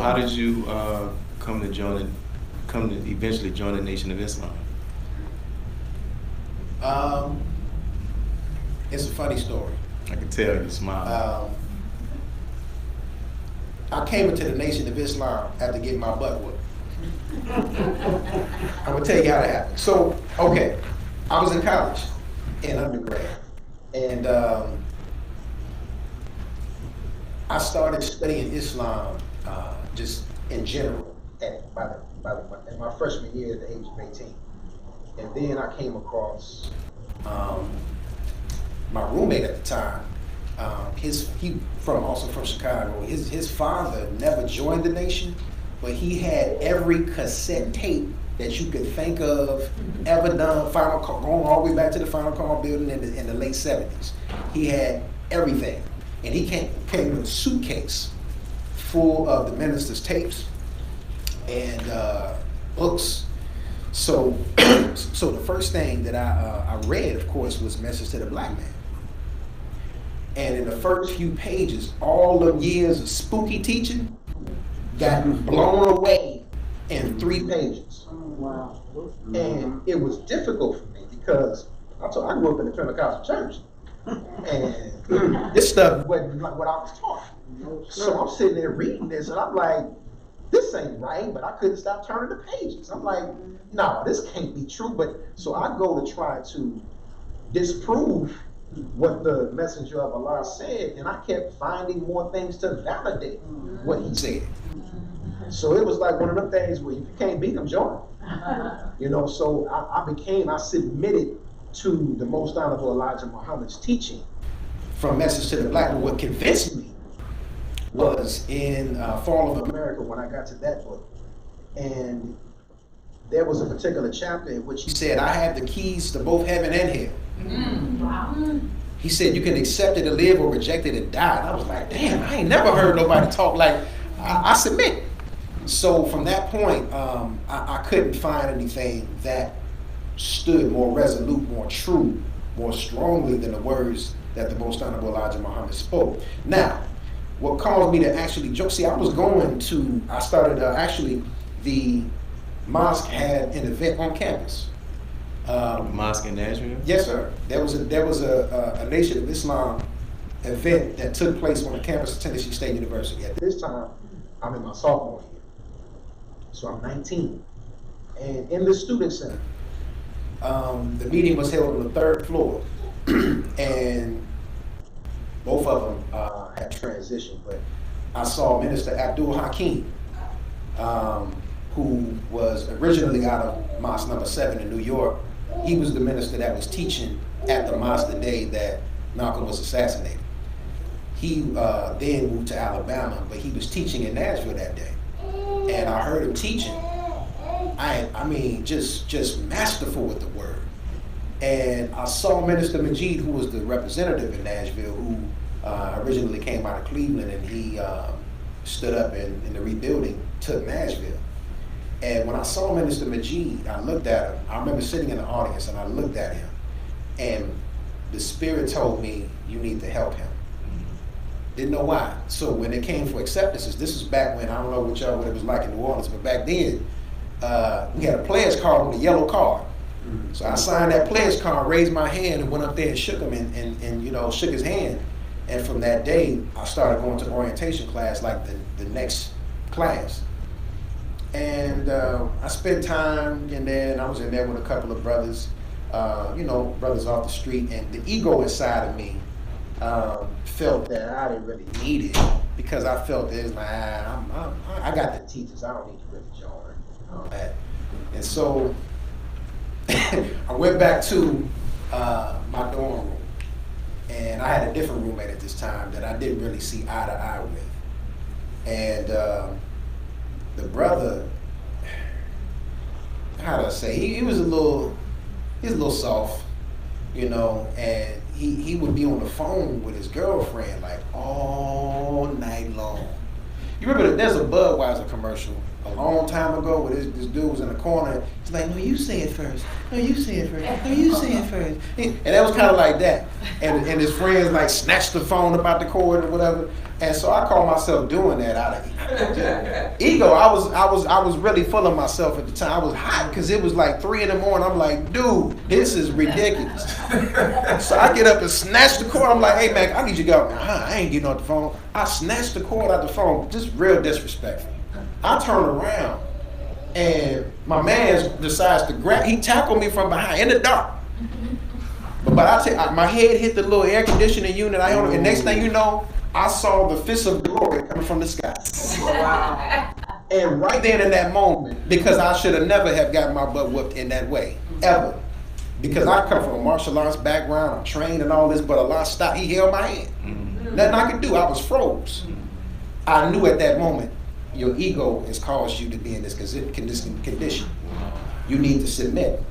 how did you come to eventually join the Nation of Islam? It's a funny story. I can tell you smile. I came into the Nation of Islam after getting my butt whooped. I'm gonna tell you how that happened. So, okay, I was in college, in undergrad, and I started studying Islam just in general at my freshman year at the age of 18. And then I came across my roommate at the time. He also from Chicago. His father never joined the Nation, but he had every cassette tape that you could think of ever done. Going all the way back to the Final Call building in the late 70s. He had everything, and he came with a suitcase full of the minister's tapes and books. So the first thing that I read, of course, was Message to the Black Man. And in the first few pages, all the years of spooky teaching got blown away in 3 pages. Wow. And it was difficult for me because I grew up in the Pentecostal church. And this stuff wasn't like what I was taught. So I'm sitting there reading this and I'm like, this ain't right, but I couldn't stop turning the pages. I'm like, no, this can't be true. But so I go to try to disprove what the messenger of Allah said, and I kept finding more things to validate what he said. So it was like one of them things where if you can't beat them, join them. So I submitted to the Most Honorable Elijah Muhammad's teaching from Message to the Black Man. What convinced me was in Fall of America when I got to that book. And there was a particular chapter in which he said, I have the keys to both heaven and hell. Wow. He said, you can accept it and live or reject it and die. And I was like, damn, I ain't never heard nobody talk like, I submit. So from that point, I couldn't find anything that stood more resolute, more true, more strongly than the words that the Most Honorable Elijah Muhammad spoke. Now, what caused me to actually joke, the mosque had an event on campus. Mosque in Nashville? Yes, sir. There was a Nation of Islam event that took place on the campus of Tennessee State University. At this time, I'm in my sophomore year. So I'm 19. And in the student center, the meeting was held on the 3rd floor. And both of them had transitioned. But I saw Minister Abdul Hakim, who was originally out of Mosque number 7 in New York. He was the minister that was teaching at the mosque the day that Malcolm was assassinated. He then moved to Alabama, but he was teaching in Nashville that day. And I heard him teaching. I mean, just masterful with the word. And I saw Minister Majid, who was the representative in Nashville, who originally came out of Cleveland, and he stood up in the rebuilding, took Nashville. And when I saw Minister Majid, I looked at him. I remember sitting in the audience and I looked at him. And the Spirit told me, you need to help him. Didn't know why. So when it came for acceptances, this was back when, I don't know what it was like in New Orleans, but back then, we had a player's card with a yellow card. So I signed that player's card, raised my hand, and went up there and shook him and shook his hand. And from that day, I started going to orientation class like the next class. And I spent time in there, and I was in there with a couple of brothers, brothers off the street, and the ego inside of me felt that I didn't really need it, because I felt that it's like, I got the teachers, I don't need to really join, and all that. And so I went back to my dorm room, and I had a different roommate at this time that I didn't really see eye to eye with. And the brother, how do I say, he was a little soft, and he would be on the phone with his girlfriend like all night long. You remember there's a Budweiser commercial a long time ago where this dude was in the corner. He's like, no, you say it first. No, you say it first. No, you say it first. And that was kind of like that. And his friends like snatched the phone up out the cord or whatever. And so I call myself doing that out of ego. I was really full of myself at the time. I was hot because it was like 3 in the morning. I'm like, dude, this is ridiculous. So I get up and snatch the cord. I'm like, hey man, I need you to go. I ain't getting off the phone. I snatched the cord out the phone, just real disrespectful. I turn around and my man decides to grab. He tackled me from behind in the dark. But my head hit the little air conditioning unit I own, and next thing you know, I saw the fist of glory coming from the sky. Wow. And right then in that moment, because I should have never have gotten my butt whooped in that way, ever. Because I come from a martial arts background, I'm trained and all this, but Allah stopped, he held my hand. Nothing I could do, I was froze. I knew at that moment, your ego has caused you to be in this condition. You need to submit.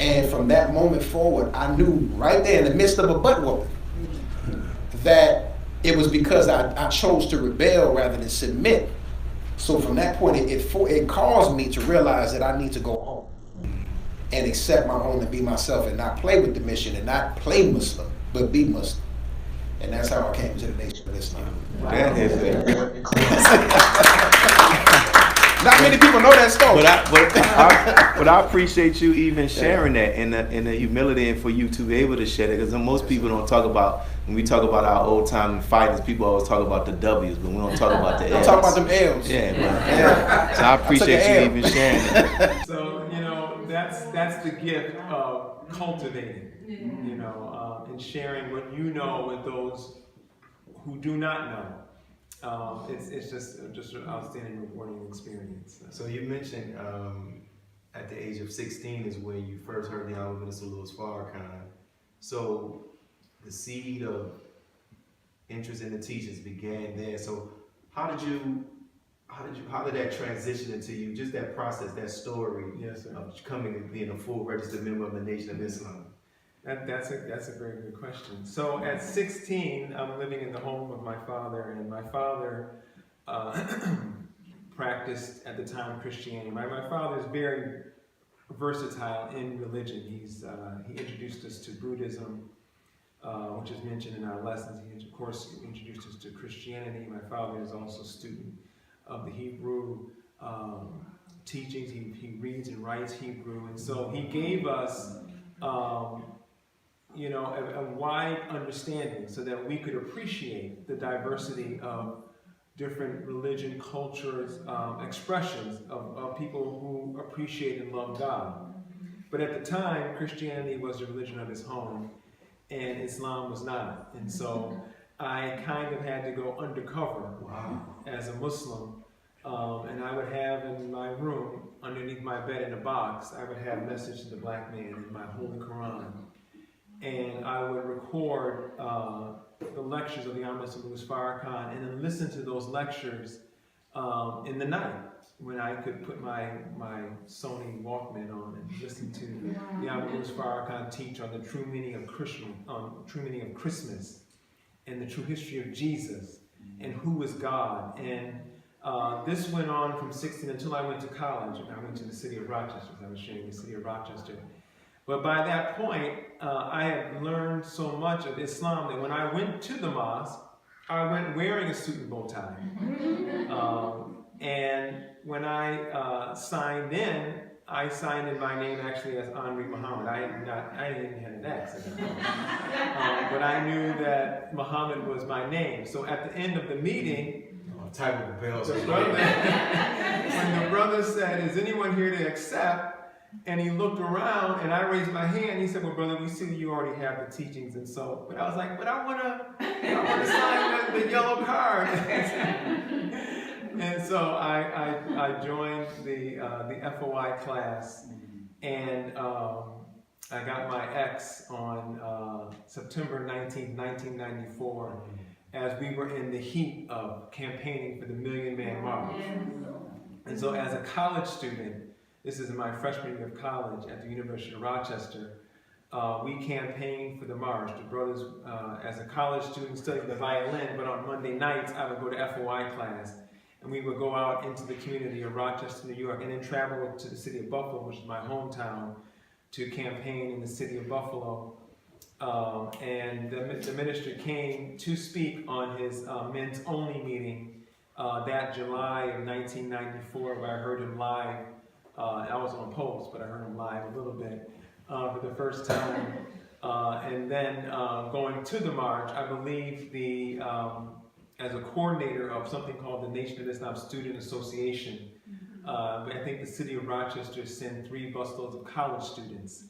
And from that moment forward, I knew right there in the midst of a butt whooping that it was because I chose to rebel rather than submit. So from that point, it caused me to realize that I need to go home and accept my own and be myself and not play with the mission and not play Muslim, but be Muslim. And that's how I came to the Nation of Islam. That is it. Not many people know that story. But I appreciate you even sharing that and the humility and for you to be able to share that, because most people don't talk about, when we talk about our old time fighters, people always talk about the W's, but we don't talk about the L's. Don't talk about them L's. Yeah. So I appreciate you even sharing that. So, that's the gift of cultivating, and sharing what you know with those who do not know. It's just an outstanding rewarding experience. So you mentioned at the age of 16 is when you first heard the Honorable Minister Louis Farrakhan. So the seed of interest in the teachings began there. So how did that transition into you? Just that process, that story of coming and being a full registered member of the Nation of Islam. That's a very good question. So at 16, I'm living in the home of my father, and my father practiced at the time Christianity. My father is very versatile in religion. He introduced us to Buddhism, which is mentioned in our lessons. He, of course, introduced us to Christianity. My father is also a student of the Hebrew teachings. He reads and writes Hebrew, and so he gave us a wide understanding so that we could appreciate the diversity of different religion, cultures, expressions of people who appreciate and love God. But at the time, Christianity was the religion of his home, and Islam was not. And so I kind of had to go undercover as a Muslim. And I would have in my room, underneath my bed in a box, I would have Message to the Black Man in my Holy Quran. And I would record the lectures of the Honorable Louis Farrakhan and then listen to those lectures in the night when I could put my Sony Walkman on and listen to the Honorable Louis Farrakhan teach on the true meaning of Christmas and the true history of Jesus and who is God. And this went on from 16 until I went to college. I went to the city of Rochester, as I was sharing, the city of Rochester. But by that point, I had learned so much of Islam that when I went to the mosque, I went wearing a suit and bow tie. And when I signed in my name actually as Henri Muhammad. I didn't have an X. But I knew that Muhammad was my name. So at the end of the meeting, when the brother said, "Is anyone here to accept?" And he looked around, and I raised my hand. He said, "Well, brother, we see you already have the teachings." And so, but I was like, "But I wanna sign the yellow card." And so I joined the FOI class, and I got my X on September 19th, 1994, as we were in the heat of campaigning for the Million Man March. And so as a college student, this is in my freshman year of college at the University of Rochester, we campaigned for the march. The brothers, as a college student, studied the violin, but on Monday nights, I would go to FOI class, and we would go out into the community of Rochester, New York, and then travel to the city of Buffalo, which is my hometown, to campaign in the city of Buffalo And the minister came to speak on his men's only meeting that July of 1994, where I heard him live. I was on post, but I heard him live a little bit for the first time. And then going to the march, I believe as a coordinator of something called the Nation of Islam Student Association, I think the city of Rochester sent 3 busloads of college students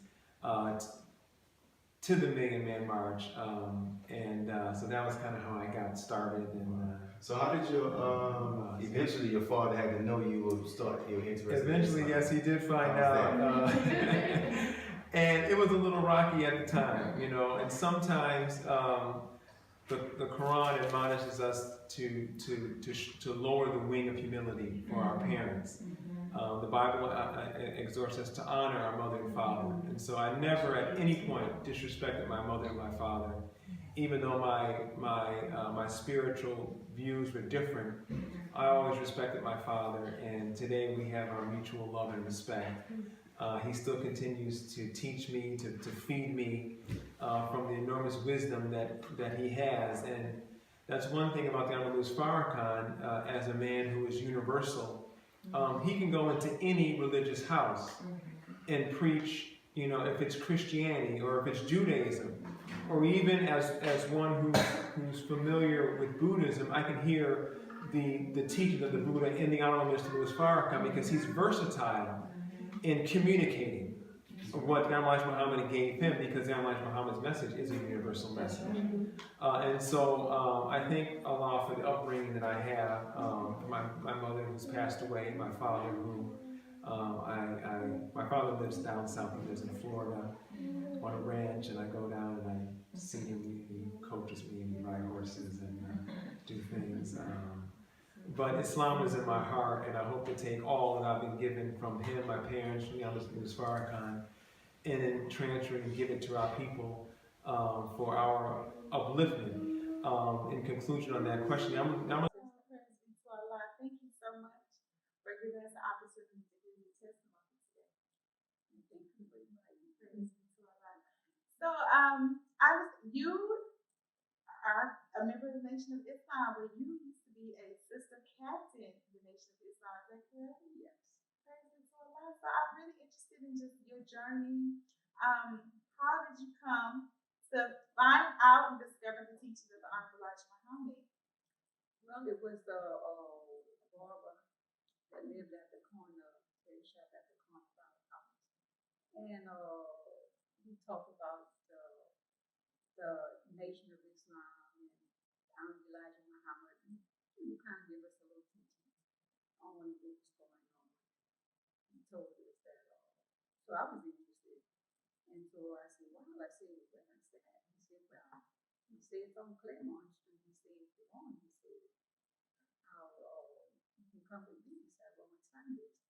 to the Million Man March, so that was kind of how I got started. And so how did your eventually your father had to know you or start your interest? Eventually, yes, he did find out, and it was a little rocky at the time, you know. And sometimes the Quran admonishes us to lower the wing of humility for our parents. The Bible exhorts us to honor our mother and father. And so I never at any point disrespected my mother and my father, even though my spiritual views were different. I always respected my father, and today we have our mutual love and respect. He still continues to teach me, to feed me from the enormous wisdom that he has. And that's one thing about the Honorable Farrakhan, as a man who is universal. He can go into any religious house and preach, you know, if it's Christianity or if it's Judaism, or even as one who's familiar with Buddhism, I can hear the teaching of the Buddha in the Honorable Mr. Louis Farrakhan, because he's versatile in communicating what Elijah Muhammad gave him, because Elijah Muhammad's message is a universal message. And so I thank Allah for the upbringing that I have. My mother who's passed away, my father who, my father lives down south, he lives in Florida on a ranch, and I go down and I see him, he coaches me and we ride horses and do things. But Islam is in my heart, and I hope to take all that I've been given from him, my parents, from Ms. Farrakhan, and then transfer and give it to our people for our upliftment. In conclusion on that question, Thank you so much for giving us the opportunity to give your testimony today. And thank you for inviting me. Praise be to Allah. So, you are a member of the Nation of Islam, where you used to be a sister captain in the Nation of Islam. Is that correct? Yes. Praise be to Allah. So, I'm really interested in just your journey. How did you come to find out and discover the teachings of the Honorable Elijah Muhammad? Well, it was the barber that lived at the corner, the shop at the corner of our house. And we talked about the Nation of Islam and Honorable Elijah Muhammad. And he kind of gave us a little teaching on what was going on. He told us that. So I was interested. And so I said, well, I said, where is that? He said, well, he said it's on Claremont Street. He said, if you want, he said, you can come with me. He said, well, what time is it?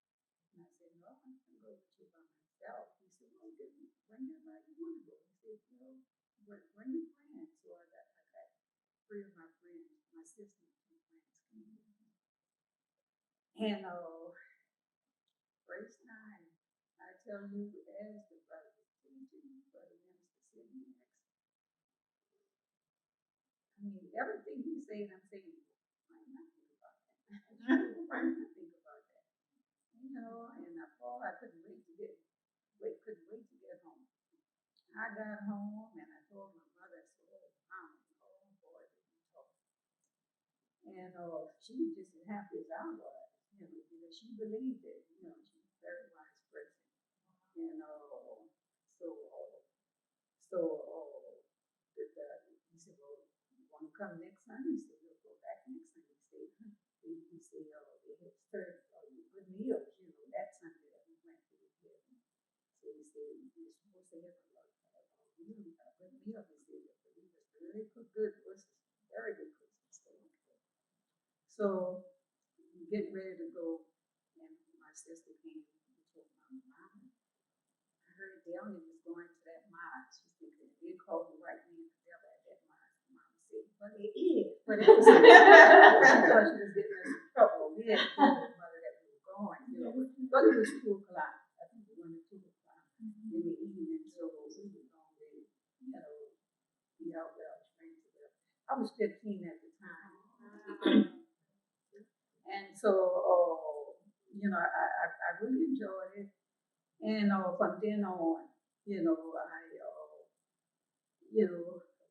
And I said, no, I'm going to go with you by myself. He said, well, then bring everybody you want to go. He said, no, bring your friends. So I got 3 of my friends, my sister and 2 friends came with me. And first time, I tell you, as the brother was teaching, Brother Minister said next. I mean, everything he said, I'm saying, why not think about that? Why not think about that? You know, and I couldn't wait to get home. I got home and I told my mother, I said, oh, Mom, oh boy, did you talk. And she was just as happy as I was, you know, because she believed it. You know, she's a very wise person. And he said, well, you want to come next Sunday? He said, we'll go back next Sunday. He said, they had served good meals, you know, that Sunday that we went to the building. So he said, you're supposed to have a good meal. He said, it was really good. It was very good Christmas day. So we get ready to go, and my sister came and told my mom, I heard Dalian was going to that mosque. She said, they called the white man the devil at that mosque. Mom said, but it is. But it was. I thought she was getting us in trouble. We had told her mother that we were going, you know. But it was 2 o'clock. I think it went at 2 o'clock in the evening. So we were going to, you know, I was 15 at the time. And so, I really enjoyed it. And from then on,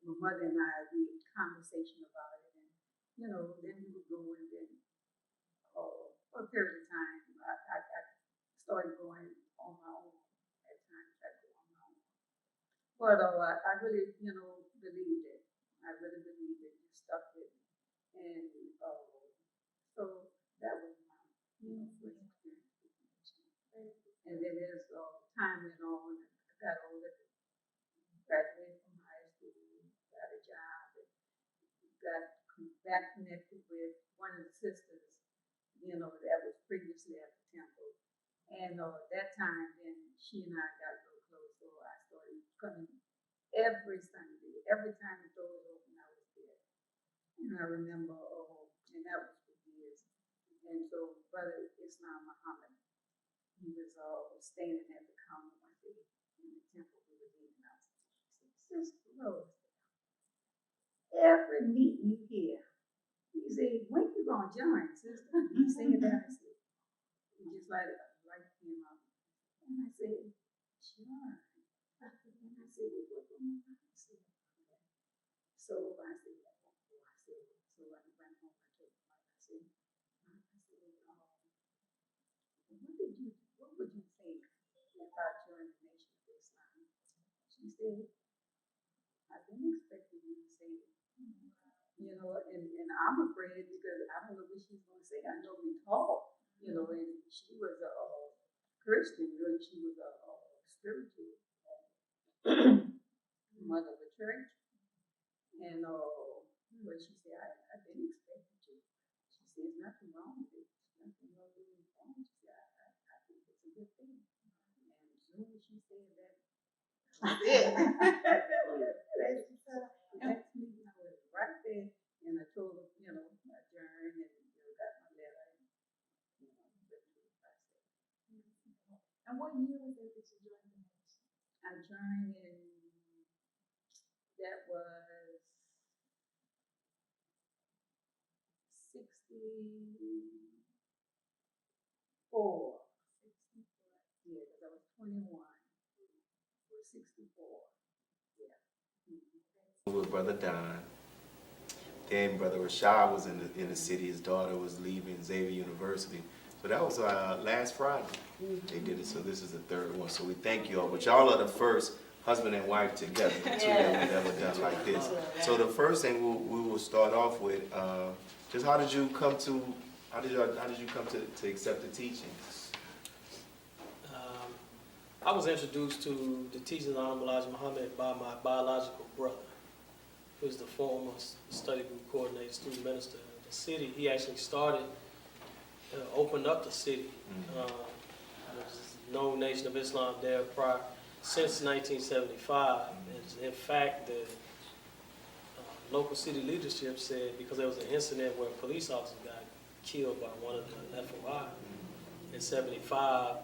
my mother and I, we had conversation about it. And, then we would go and then, for a period of time, I started going on my own. At times, I go on my own. But I really, believed it. I really believed it and stuck with it. And so that was my, first experience with ministry. And then as time went on, I got older, graduated from high school, got a job, and got back connected with one of the sisters, that was previously at the temple. And at that time, then she and I got real close, so I started coming every Sunday. Every time the door was open, I was there. And I remember, and that was for years. And so Brother Islam Muhammad, he was standing at the counter one day in the temple we were in. And I said, Sister Rose, every meeting you hear, he said, when you gonna join, sister? He said that. I said, just like came up. And I said, join. And I said, well, what do you want to say? So I said, so I went home and told my mother, what would you think about joining the Nation of Islam? She said, I've been expecting you to say it. And I'm afraid because I don't know what she's going to say. I know we talk, and she was a Christian, really. She was a spiritual mother of the church. And but she said, I've been expecting you. She said, there's nothing wrong with it. Nothing wrong with it. She said, I think it's a good thing. And as soon as she said that, that's it. Next meeting, I was right there, and I told her, I adjourned and got my letter. And what year was it that you joined the nation? I joined in, that was 64. Yeah, because I was 21. 64. Yeah. With Brother Don. Then Brother Rashad was in the city. His daughter was leaving Xavier University. So that was last Friday. They did it. So this is the third one. So we thank you all. But y'all are the first husband and wife together. Two that we've ever done like this. So the first thing we will start off with, just how did you come to accept the teaching? I was introduced to the teachings of Honorable Elijah Muhammad by my biological brother, who is the former study group coordinator, student minister of the city. He actually started, opened up the city. There's no Nation of Islam there prior since 1975. And in fact, the local city leadership said, because there was an incident where a police officer got killed by one of the FOI in 75,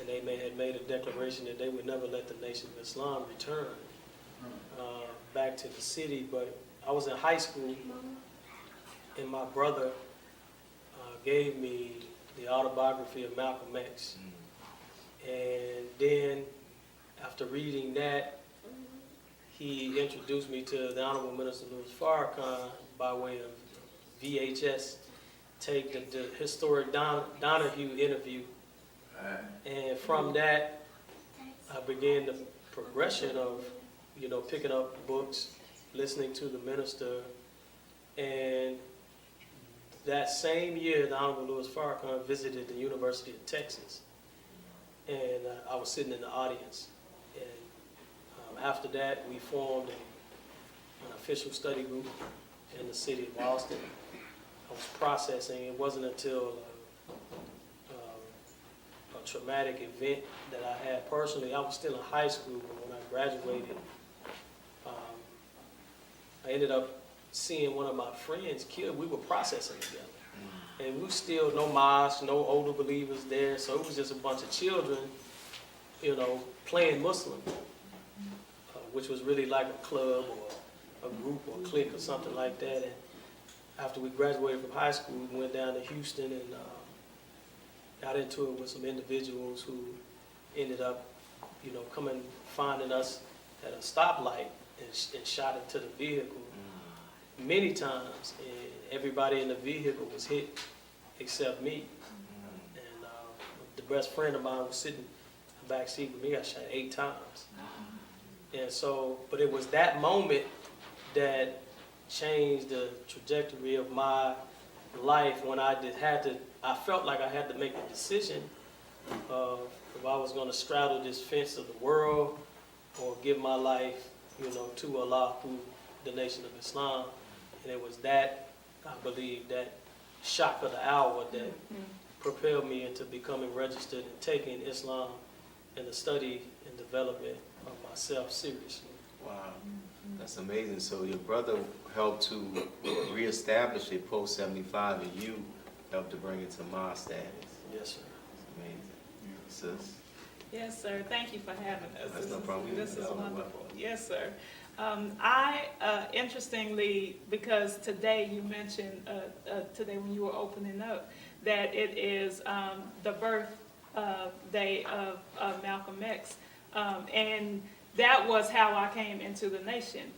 and they had made a declaration that they would never let the Nation of Islam return back to the city. But I was in high school, and my brother gave me the autobiography of Malcolm X. And then, after reading that, he introduced me to the Honorable Minister Louis Farrakhan by way of VHS tape, the historic Donahue interview. And from that, I began the progression of, picking up books, listening to the minister. And that same year, the Honorable Louis Farrakhan visited the University of Texas. And I was sitting in the audience. And after that, we formed an official study group in the city of Austin. I was processing. It wasn't until a traumatic event that I had personally. I was still in high school, but when I graduated, I ended up seeing one of my friends killed. We were processing together. And we still, no mosque, no older believers there, so it was just a bunch of children, playing Muslim, which was really like a club or a group or clique or something like that. And after we graduated from high school, we went down to Houston and got into it with some individuals who ended up, finding us at a stoplight and shot into the vehicle many times. And everybody in the vehicle was hit except me. And the best friend of mine was sitting in the back seat with me. Got shot 8 times. And so, but it was that moment that changed the trajectory of my life when I felt like I had to make a decision of if I was going to straddle this fence of the world or give my life, to Allah through the Nation of Islam. And it was that, I believe, that shock of the hour that propelled me into becoming registered and taking Islam and the study and development of myself seriously. Wow, that's amazing. So your brother helped to reestablish it post 75, and you helped to bring it to my status. Yes, sir. It's amazing. Sis? Yes, sir. Thank you for having us. That's no problem. This is You're wonderful. welcome. Yes, sir. Interestingly, because today you mentioned, today when you were opening up, that it is the birth day of Malcolm X. And that was how I came into the nation.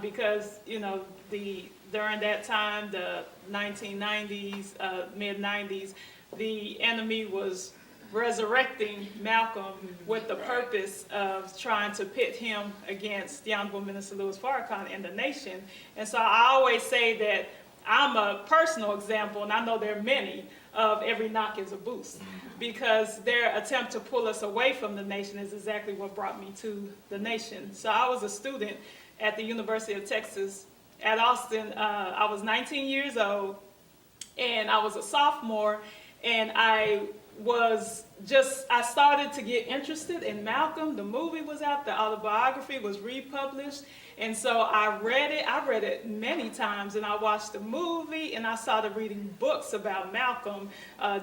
Because, during that time, the 1990s, mid-90s, the enemy was resurrecting Malcolm with the purpose of trying to pit him against the Honorable Minister Louis Farrakhan and the nation. And so I always say that I'm a personal example, and I know there are many, of every knock is a boost, because their attempt to pull us away from the nation is exactly what brought me to the nation. So I was a student at the University of Texas at Austin. I was 19 years old, and I was a sophomore, and I started to get interested in Malcolm. The movie was out, the autobiography was republished, and so I read it many times, and I watched the movie, and I started reading books about Malcolm,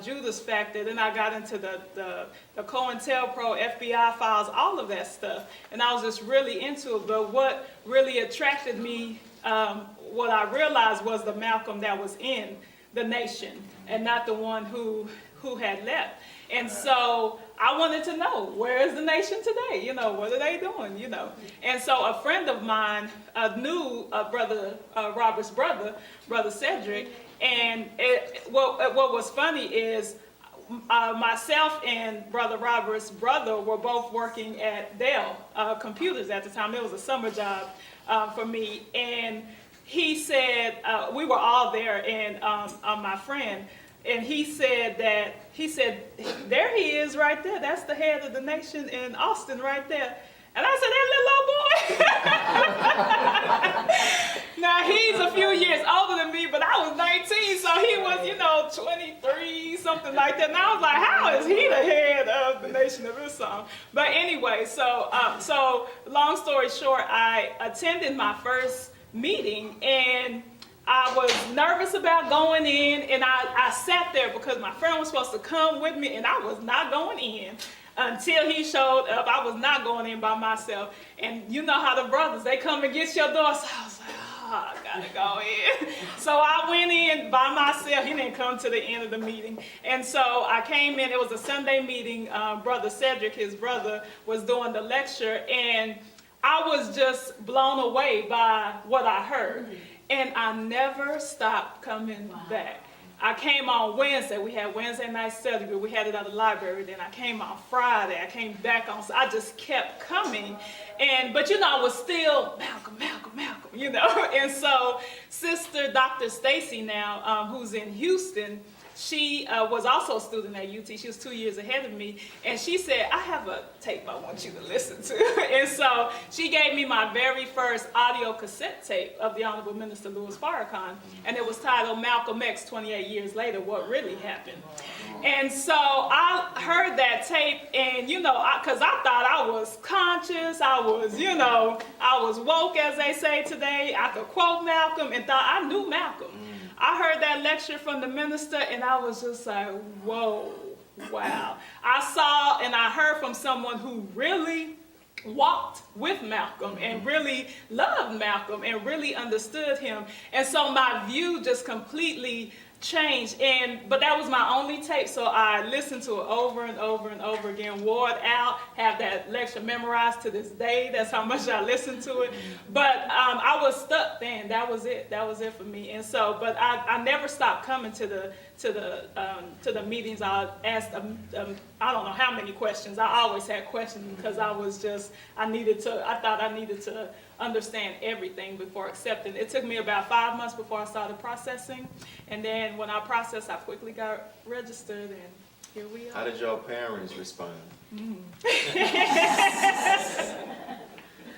Judas Factor, then I got into the COINTELPRO, FBI files, all of that stuff, and I was just really into it. But what really attracted me, what I realized was the Malcolm that was in the nation, and not the one who had left. And so I wanted to know, where is the nation today? What are they doing? And so a friend of mine knew Brother Robert's brother, Brother Cedric. And what was funny is myself and Brother Robert's brother were both working at Dell Computers at the time. It was a summer job for me. And he said, we were all there, and my friend, and he said, there he is right there. That's the head of the nation in Austin right there. And I said, that little boy. Now, he's a few years older than me, but I was 19, so he was, 23, something like that. And I was like, how is he the head of the Nation of Islam? But anyway, so long story short, I attended my first meeting, and I was nervous about going in, and I sat there because my friend was supposed to come with me, and I was not going in until he showed up. I was not going in by myself. And you know how the brothers, they come and get your door. So I was like, I gotta go in. So I went in by myself. He didn't come to the end of the meeting. And so I came in. It was a Sunday meeting. Brother Cedric, his brother, was doing the lecture, and I was just blown away by what I heard. And I never stopped coming back. I came on Wednesday. We had Wednesday night study. We had it at the library. Then I came on Friday. I came back on. So I just kept coming. But I was still Malcolm. And so Sister Dr. Stacy now, who's in Houston, she was also a student at UT. She was 2 years ahead of me. And she said, I have a tape I want you to listen to. And so she gave me my very first audio cassette tape of the Honorable Minister Louis Farrakhan. And it was titled Malcolm X, 28 Years Later, What Really Happened. And so I heard that tape, and because I thought I was conscious, I was woke, as they say today. I could quote Malcolm and thought I knew Malcolm. I heard that lecture from the minister, and I was just like, whoa, wow. I saw and I heard from someone who really walked with Malcolm and really loved Malcolm and really understood him. And so my view just completely changed. But that was my only tape, so I listened to it over and over and over again, wore it out, have that lecture memorized to this day. That's how much I listened to it. But I was stuck then. That was it. That was it for me. And so, but I never stopped coming to the meetings. I asked I don't know how many questions. I always had questions because I thought I needed to understand everything before accepting. It took me about 5 months before I started processing, and then when I processed, I quickly got registered, and here we are. How did your parents respond?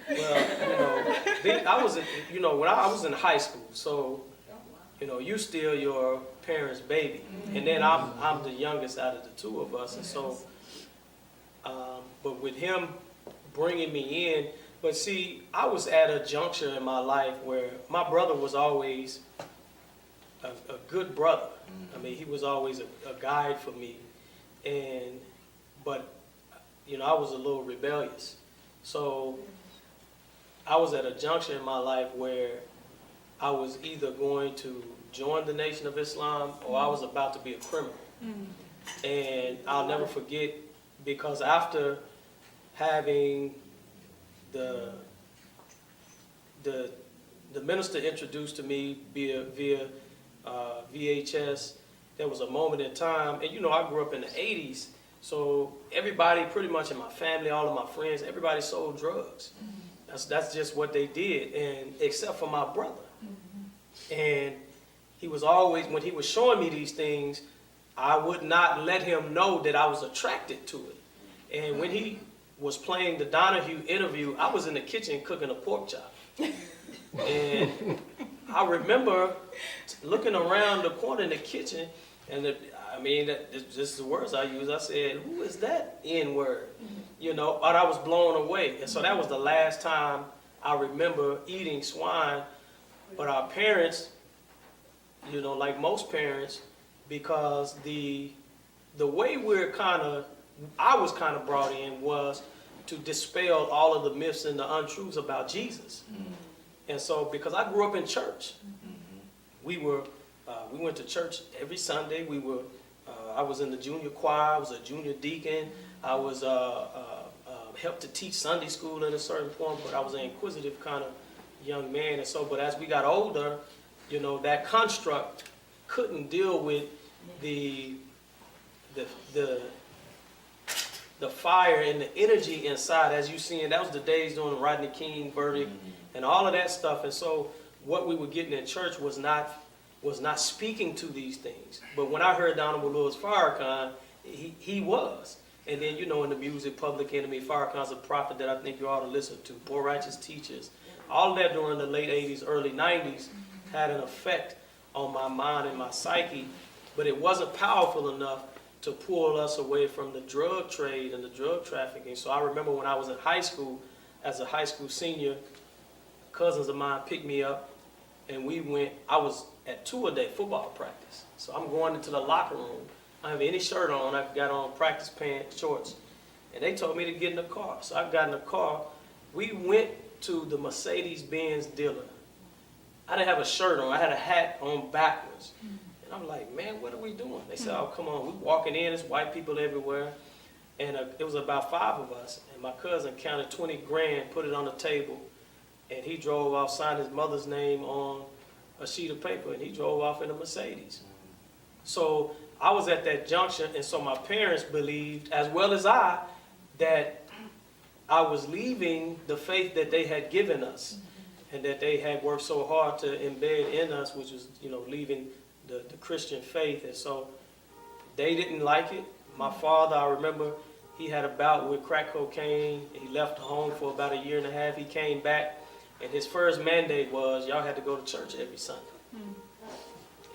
Well, I was, when I was in high school, so, you still your parents' baby, and then I'm the youngest out of the two of us, and so, but with him bringing me in, but see, I was at a juncture in my life where my brother was always a good brother. I mean, he was always a guide for me, but I was a little rebellious, so I was at a juncture in my life where I was either going to join the Nation of Islam or I was about to be a criminal. And I'll never forget, because after having the minister introduced to me via VHS, there was a moment in time, and I grew up in the 80s, so everybody pretty much in my family, all of my friends, everybody sold drugs. That's just what they did, and except for my brother. And he was always, when he was showing me these things, I would not let him know that I was attracted to it. And when he was playing the Donahue interview, I was in the kitchen cooking a pork chop. And I remember looking around the corner in the kitchen, and this is the words I use. I said, "Who is that N-word?" But I was blown away. And so that was the last time I remember eating swine. But our parents, like most parents, because the way I was kind of brought in was to dispel all of the myths and the untruths about Jesus. And so, because I grew up in church, we went to church every Sunday. I was in the junior choir. I was a junior deacon. I was helped to teach Sunday school at a certain point, but I was an inquisitive kind of young man. And so, but as we got older, that construct couldn't deal with the fire and the energy inside, as you seen. That was the days during the Rodney King verdict and all of that stuff. And so what we were getting in church was not speaking to these things. But when I heard the Honorable Louis Farrakhan, he was. And then, in the music, Public Enemy, Farrakhan's a prophet that I think you ought to listen to, Poor Righteous Teachers. All of that during the late 80s, early 90s had an effect on my mind and my psyche, but it wasn't powerful enough to pull us away from the drug trade and the drug trafficking. So I remember when I was in high school, as a high school senior, cousins of mine picked me up, and I was at two-a-day football practice. So I'm going into the locker room. I don't have any shirt on. I got on practice pants, shorts. And they told me to get in the car. So I got in the car. We went to the Mercedes-Benz dealer. I didn't have a shirt on. I had a hat on backwards. And I'm like, man, what are we doing? They said, oh, come on. We're walking in. There's white people everywhere. And it was about 5 of us. And my cousin counted 20 grand, put it on the table. And he drove off, signed his mother's name on a sheet of paper, and he drove off in a Mercedes. So I was at that junction, and so my parents believed, as well as I, that I was leaving the faith that they had given us, and that they had worked so hard to embed in us, which was, leaving the Christian faith. And so they didn't like it. My father, I remember, he had a bout with crack cocaine. He left home for about 1.5 years. He came back, and his first mandate was, y'all had to go to church every Sunday.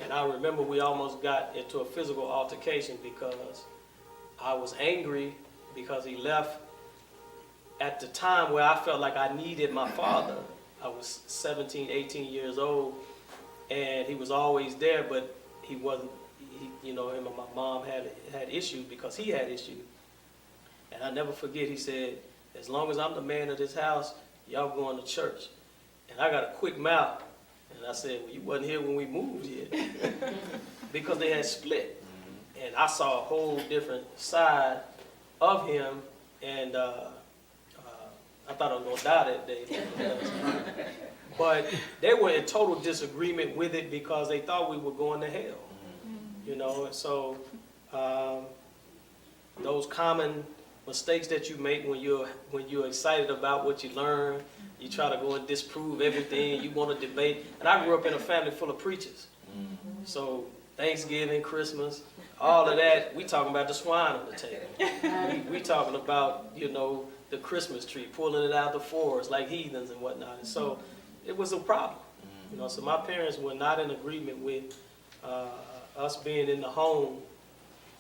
And I remember we almost got into a physical altercation because I was angry because he left at the time where I felt like I needed my father. I was 17, 18 years old, and he was always there, but he wasn't, him and my mom had issues because he had issues. And I never forget, he said, as long as I'm the man of this house, y'all going to church. And I got a quick mouth. And I said, well, you wasn't here when we moved yet. Because they had split. And I saw a whole different side of him. And I thought I was going to die that day. But they were in total disagreement with it because they thought we were going to hell. You know, and so those common mistakes that you make when you're excited about what you learn, you try to go and disprove everything, you want to debate. And I grew up in a family full of preachers. So Thanksgiving, Christmas, all of that, we talking about the swine on the table. We talking about, you know, the Christmas tree, pulling it out of the forest like heathens and whatnot. And so it was a problem. You know, so my parents were not in agreement with us being in the home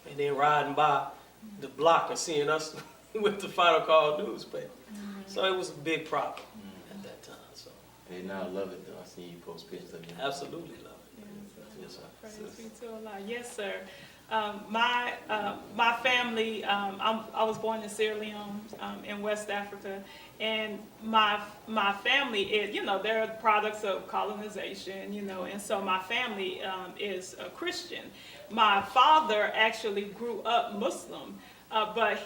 and then riding by the block and seeing us with the Final Call newspaper. So it was a big problem at that time. So They now love it though. I see you post pictures of you. absolutely love it. Yes, sir. Praise be to Allah. Yes, sir. My family, I was born in Sierra Leone, in West Africa, and my family is, you know, they're products of colonization, you know, and so my family is a Christian. My father actually grew up Muslim, but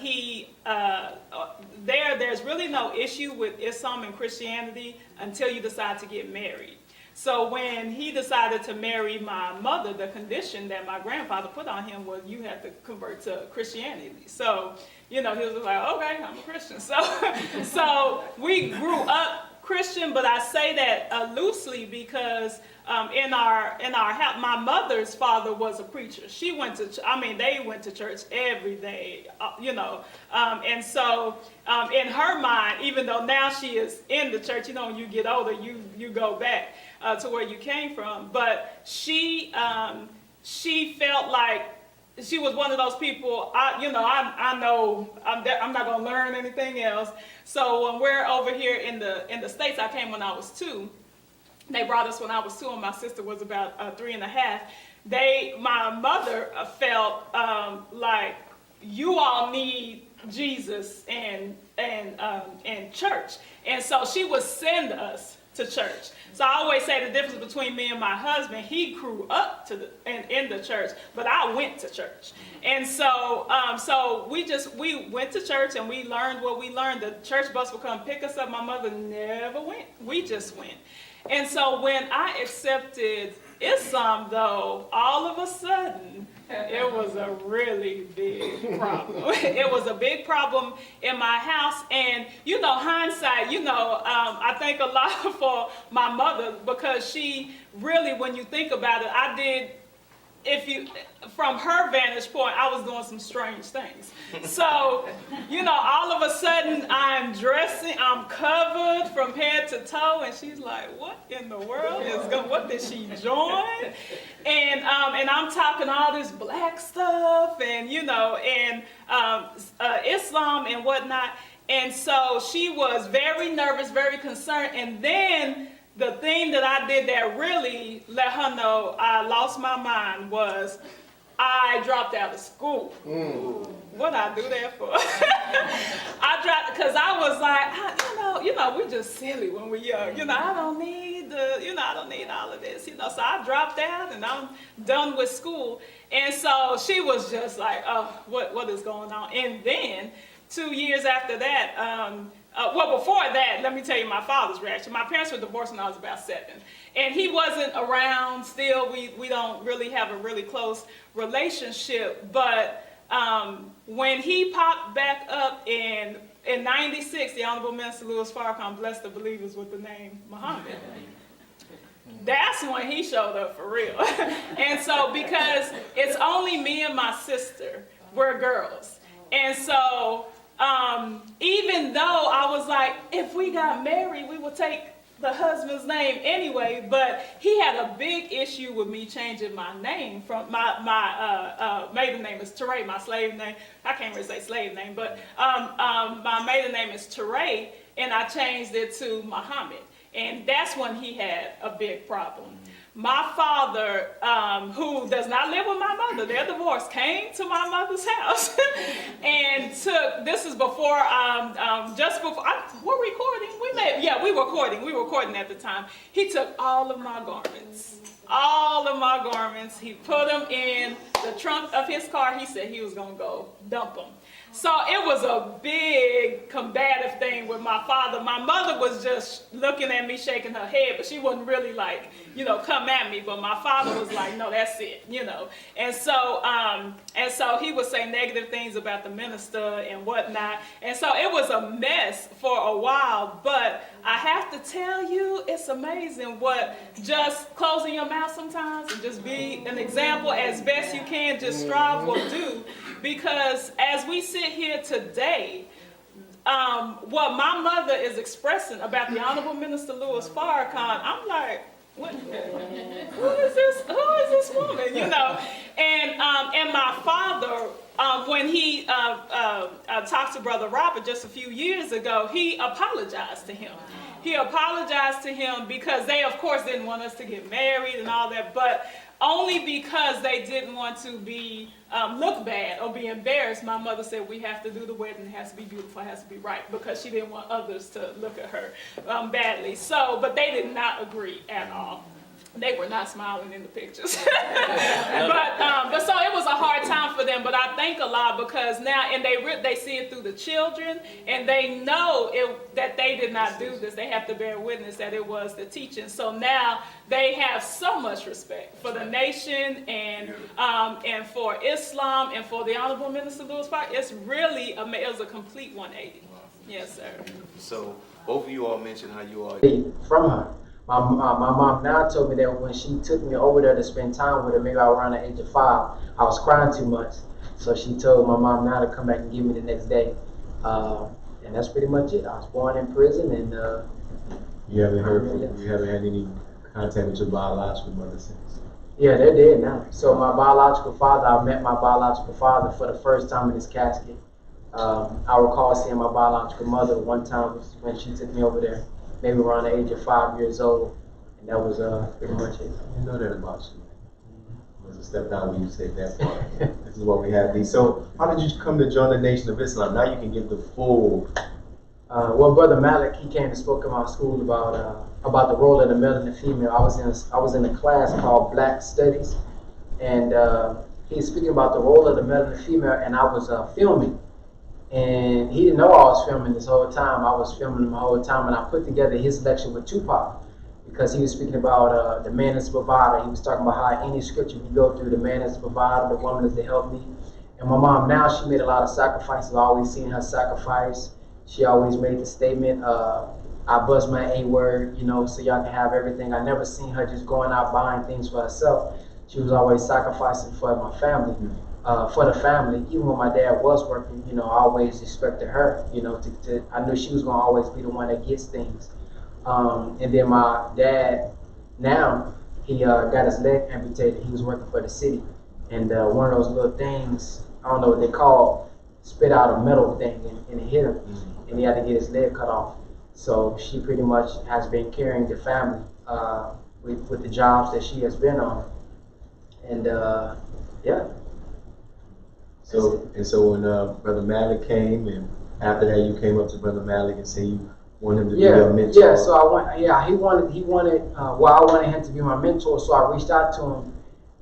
there's really no issue with Islam and Christianity until you decide to get married. So when he decided to marry my mother, the condition that my grandfather put on him was you had to convert to Christianity. So, you know, he was like, okay, I'm a Christian. So we grew up Christian, but I say that loosely because in our house, my mother's father was a preacher. She went to, they went to church every day, you know. And so in her mind, even though now she is in the church, you know, when you get older, you go back to where you came from. But she felt like she was one of those people, I know I'm not going to learn anything else. So when we're over here in the States, I came when I was 2. They brought us when I was 2 and my sister was about 3.5. My mother felt like you all need Jesus and church. And so she would send us to church. So I always say the difference between me and my husband, he grew up in the church, but I went to church. And so we went to church and we learned what we learned. The church bus would come pick us up. My mother never went. We just went. And so when I accepted Islam, though, all of a sudden, it was a really big problem. It was a big problem in my house. And, you know, hindsight, you know, I thank Allah for my mother because she really, when you think about it, from her vantage point, I was doing some strange things. So, you know, all of a sudden I'm dressing, I'm covered from head to toe, and she's like, what in the world what did she join? And I'm talking all this black stuff and, you know, and Islam and whatnot. And so she was very nervous, very concerned. And then the thing that I did that really let her know I lost my mind was I dropped out of school. What'd I do that for? I dropped because I was like, you know, we're just silly when we're young. You know, I don't need all of this. You know, so I dropped out and I'm done with school. And so she was just like, oh, what is going on? And then 2 years after that, before that, let me tell you my father's reaction. My parents were divorced when I was about 7. And he wasn't around still. We don't really have a really close relationship. But when he popped back up in 96, the Honorable Minister Louis Farrakhan blessed the believers with the name Muhammad. That's when he showed up for real. And so because it's only me and my sister, we're girls. And so even though I was like, if we got married, we would take the husband's name anyway, but he had a big issue with me changing my name from my maiden name is Teray, my slave name. I can't really say slave name, but my maiden name is Teray, and I changed it to Muhammad. And that's when he had a big problem. My father, who does not live with my mother, they're divorced, came to my mother's house and took this is before, just before, we're recording. We were recording at the time. He took all of my garments. He put them in the trunk of his car. He said he was going to go dump them. So it was a big combative thing with my father. My mother was just looking at me, shaking her head, but she wasn't really like, come at me. But my father was like, no, that's it, And so he would say negative things about the minister and whatnot. And so it was a mess for a while. But I have to tell you, it's amazing what just closing your mouth sometimes and just be an example as best you can, just strive will do. Because as we sit here today, what my mother is expressing about the Honorable Minister Louis Farrakhan, I'm like, who is this woman? And my father, when he talked to Brother Robert just a few years ago, he apologized to him. Because they, of course, didn't want us to get married and all that, but only because they didn't want to be look bad or be embarrassed. My mother said we have to do the wedding. It has to be beautiful. It has to be right, because she didn't want others to look at her badly. So, but they did not agree at all. They were not smiling in the pictures. but so it was a hard time for them. But I thank Allah, because now, and they see it through the children, and they know that they did not do this. They have to bear witness that it was the teaching. So now they have so much respect for the nation and for Islam and for the Honorable Minister Louis Farrakhan. It's really it was a complete 180. Yes, sir. So both of you all mentioned how you are from her. My mom now told me that when she took me over there to spend time with her, maybe around the age of 5, I was crying too much. So she told my mom now to come back and get me the next day. And that's pretty much it. I was born in prison, and you haven't had any contact with your biological mother since? Yeah, they're dead now. So my biological father, I met my biological father for the first time in his casket. I recall seeing my biological mother one time when she took me over there, maybe around the age of 5 years old, and that was pretty much it. You know that about you. There's a step down when you say that part. This is what we have these. So how did you come to join the Nation of Islam? Now you can give the full. Well, Brother Malik, he came and spoke in my school about the role of the male and the female. I was in a class called Black Studies, and he was speaking about the role of the male and the female, and I was filming. And he didn't know I was filming this whole time. I was filming him the whole time, and I put together his lecture with Tupac, because he was speaking about the man is the provider. He was talking about how any scripture you go through, the man is the provider, the woman is the helpmeet. And my mom now, she made a lot of sacrifices. I always seen her sacrifice. She always made the statement, I bust my A word, so y'all can have everything. I never seen her just going out buying things for herself. She was always sacrificing for my family. For the family, even when my dad was working, I always expected her, I knew she was going to always be the one that gets things. And then my dad, now, he got his leg amputated. He was working for the city. And one of those little things, I don't know what they call, spit out a metal thing and it hit him. And he had to get his leg cut off. So she pretty much has been carrying the family with the jobs that she has been on. And yeah. So when Brother Malik came, and after that you came up to Brother Malik and said you wanted him to be your mentor. Yeah. So I wanted him to be my mentor. So I reached out to him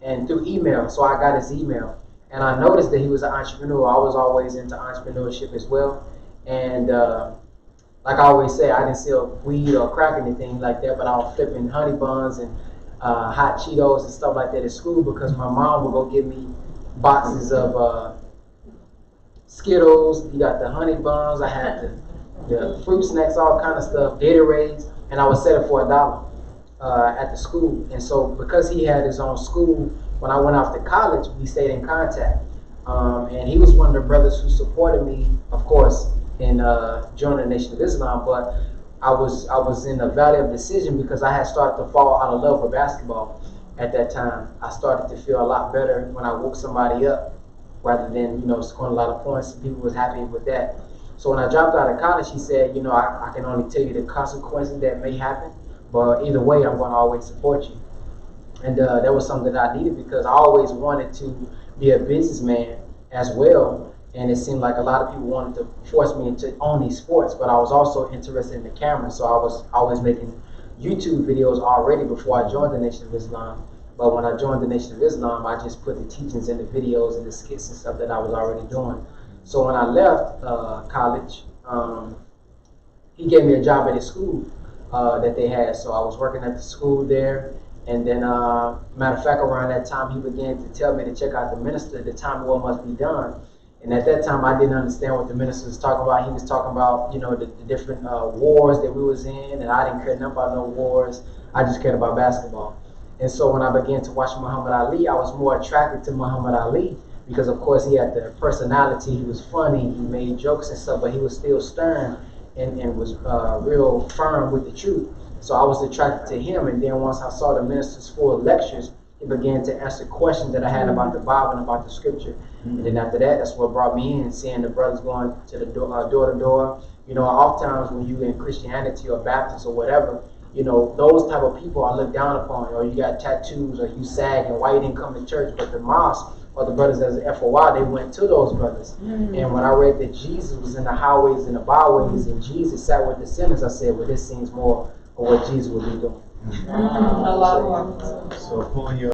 and through email. So I got his email, and I noticed that he was an entrepreneur. I was always into entrepreneurship as well, and like I always say, I didn't sell weed or crack or anything like that, but I was flipping honey buns and hot Cheetos and stuff like that at school, because my mom would go get me boxes of Skittles. You got the honey buns. I had the fruit snacks, all kind of stuff, Gatorades, and I would sell it for $1 at the school. And so because he had his own school, when I went off to college, we stayed in contact. And he was one of the brothers who supported me, of course, in joining the Nation of Islam. But I was in a valley of decision, because I had started to fall out of love with basketball at that time. I started to feel a lot better when I woke somebody up, rather than scoring a lot of points. People was happy with that. So when I dropped out of college, he said, I can only tell you the consequences that may happen, but either way, I'm going to always support you. And that was something that I needed, because I always wanted to be a businessman as well. And it seemed like a lot of people wanted to force me into only sports, but I was also interested in the camera, so I was always making YouTube videos already before I joined the Nation of Islam. But when I joined the Nation of Islam, I just put the teachings in the videos and the skits and stuff that I was already doing. So when I left college, he gave me a job at his school that they had. So I was working at the school there. And then, matter of fact, around that time, he began to tell me to check out the minister, the time what must be done. And at that time, I didn't understand what the minister was talking about. He was talking about, you know, the different wars that we was in, and I didn't care nothing about no wars. I just cared about basketball. And so when I began to watch Muhammad Ali, I was more attracted to Muhammad Ali because, of course, he had the personality. He was funny. He made jokes and stuff, but he was still stern and was real firm with the truth. So I was attracted to him. And then once I saw the minister's full lectures, he began to answer questions that I had about the Bible and about the scripture. And then after that, that's what brought me in, seeing the brothers going to the door to door. You know, oftentimes when you in Christianity or Baptist or whatever, you know, those type of people are looked down upon, or you got tattoos, or you sag, and why you didn't come to church. But the mosque, or the brothers as FOI, they went to those brothers. And when I read that Jesus was in the highways and the byways, and Jesus sat with the sinners, I said, well, this seems more of what Jesus would be doing. So upon your